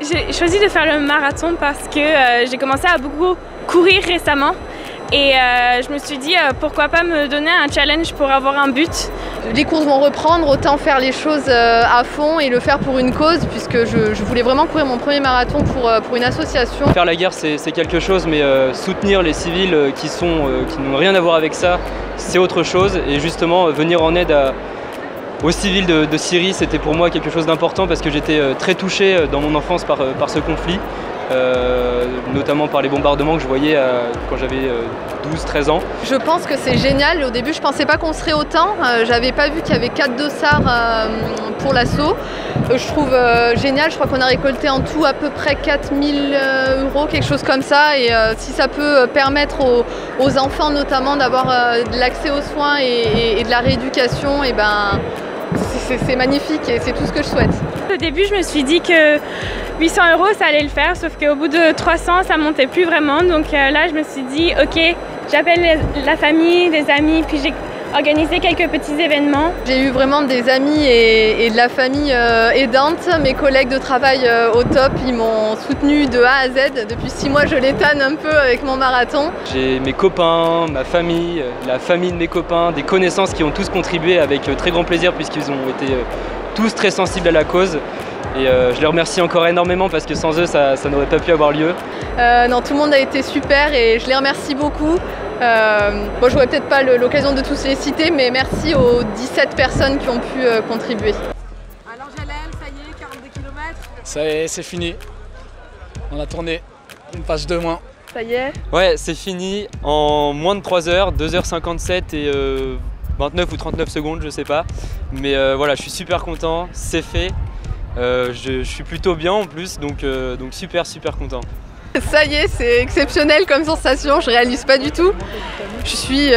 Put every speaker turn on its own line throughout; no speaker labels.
J'ai choisi de faire le marathon parce que j'ai commencé à beaucoup courir récemment et je me suis dit pourquoi pas me donner un challenge pour avoir un but.
Les courses vont reprendre, autant faire les choses à fond et le faire pour une cause, puisque je voulais vraiment courir mon premier marathon pour une association.
Faire la guerre c'est quelque chose, mais soutenir les civils qui n'ont rien à voir avec ça, c'est autre chose. Et justement venir en aide aux civils de Syrie, c'était pour moi quelque chose d'important parce que j'étais très touché dans mon enfance par ce conflit, notamment par les bombardements que je voyais quand j'avais 12-13 ans.
Je pense que c'est génial. Au début, je pensais pas qu'on serait autant. J'avais pas vu qu'il y avait 4 dossards pour l'assaut. Je trouve génial. Je crois qu'on a récolté en tout à peu près 4000 €, quelque chose comme ça. Et si ça peut permettre aux enfants notamment d'avoir de l'accès aux soins et de la rééducation, et ben c'est magnifique et c'est tout ce que je souhaite.
Au début, je me suis dit que 800 € ça allait le faire, sauf qu'au bout de 300, ça montait plus vraiment. Donc là, je me suis dit, ok, j'appelle la famille, des amis, puis j'ai organisé quelques petits événements.
J'ai eu vraiment des amis et de la famille aidante. Mes collègues de travail au top, ils m'ont soutenue de A à Z. Depuis 6 mois, je l'étane un peu avec mon marathon.
J'ai mes copains, ma famille, la famille de mes copains, des connaissances qui ont tous contribué avec très grand plaisir puisqu'ils ont été tous très sensibles à la cause. Et je les remercie encore énormément parce que sans eux, ça n'aurait pas pu avoir lieu.
Non, tout le monde a été super et je les remercie beaucoup. Bon, je n'aurai peut-être pas l'occasion de tous les citer, mais merci aux 17 personnes qui ont pu contribuer.
Alors Jalel, ça y est, 42 km.
Ça y est, c'est fini. On a tourné une page de moins.
Ça y est?
Ouais, c'est fini en moins de 3 heures, 2h57 et 29 ou 39 secondes, je sais pas. Mais voilà, je suis super content, c'est fait. Je suis plutôt bien en plus, donc super content.
Ça y est, c'est exceptionnel comme sensation, je réalise pas du tout. Je suis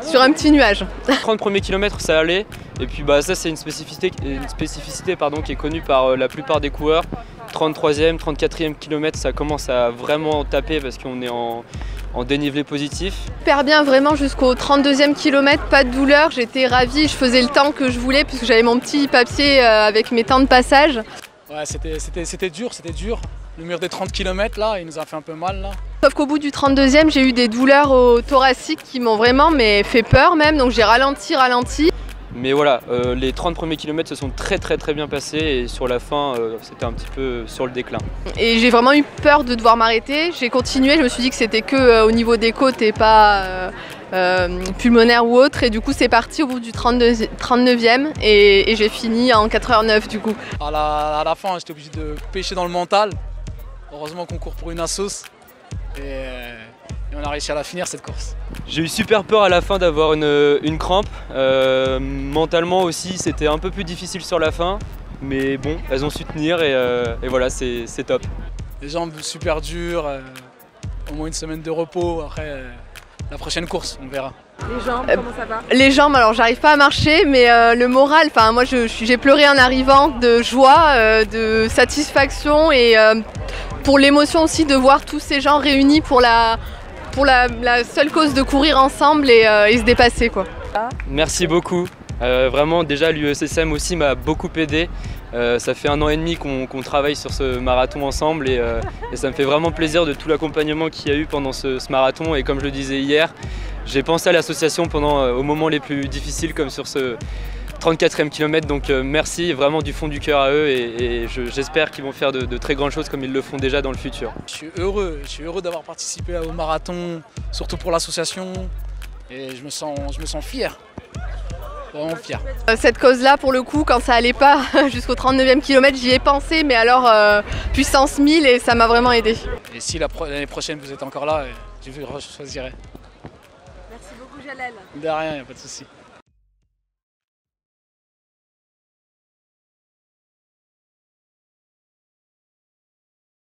sur un petit nuage.
30 premiers kilomètres, ça allait. Et puis bah, ça, c'est une spécificité qui est connue par la plupart des coureurs. 33e, 34e kilomètre, ça commence à vraiment taper parce qu'on est en dénivelé positif.
Super bien, vraiment jusqu'au 32e kilomètre, pas de douleur, j'étais ravie, je faisais le temps que je voulais puisque j'avais mon petit papier avec mes temps de passage.
Ouais, c'était dur. Le mur des 30 km là, il nous a fait un peu mal là.
Sauf qu'au bout du 32e, j'ai eu des douleurs au thoracique qui m'ont vraiment fait peur même, donc j'ai ralenti.
Mais voilà, les 30 premiers kilomètres se sont très bien passés et sur la fin, c'était un petit peu sur le déclin. Et
j'ai vraiment eu peur de devoir m'arrêter. J'ai continué, je me suis dit que c'était que au niveau des côtes et pas pulmonaire ou autre. Et du coup, c'est parti au bout du 39e et j'ai fini en 4h09 du coup.
À la fin, j'étais obligé de pêcher dans le mental. Heureusement qu'on court pour une assos. Et on a réussi à la finir cette course.
J'ai eu super peur à la fin d'avoir une crampe. Mentalement aussi, c'était un peu plus difficile sur la fin. Mais bon, elles ont su tenir et voilà, c'est top.
Les jambes super dures, au moins une semaine de repos. Après, la prochaine course, on verra.
Les jambes, comment ça va?
Les jambes, alors j'arrive pas à marcher, mais le moral, moi j'ai pleuré en arrivant de joie, de satisfaction et pour l'émotion aussi de voir tous ces gens réunis pour la seule cause de courir ensemble et se dépasser quoi.
Merci beaucoup. Vraiment déjà l'UESSM aussi m'a beaucoup aidé. Ça fait 1 an et demi qu'on travaille sur ce marathon ensemble et ça me fait vraiment plaisir de tout l'accompagnement qu'il y a eu pendant ce marathon. Et comme je le disais hier, j'ai pensé à l'association aux moments les plus difficiles comme sur ce 34e kilomètre. Donc merci vraiment du fond du cœur à eux et j'espère qu'ils vont faire de très grandes choses comme ils le font déjà dans le futur.
Je suis heureux d'avoir participé au marathon, surtout pour l'association et je me sens fier. Vraiment fier.
Cette cause-là, pour le coup, quand ça allait pas jusqu'au 39e kilomètre, j'y ai pensé, mais alors puissance 1000 et ça m'a vraiment aidé.
Et si l'année prochaine vous êtes encore là, je vous choisirai.
Merci beaucoup Jalel.
De rien, il n'y a pas de souci.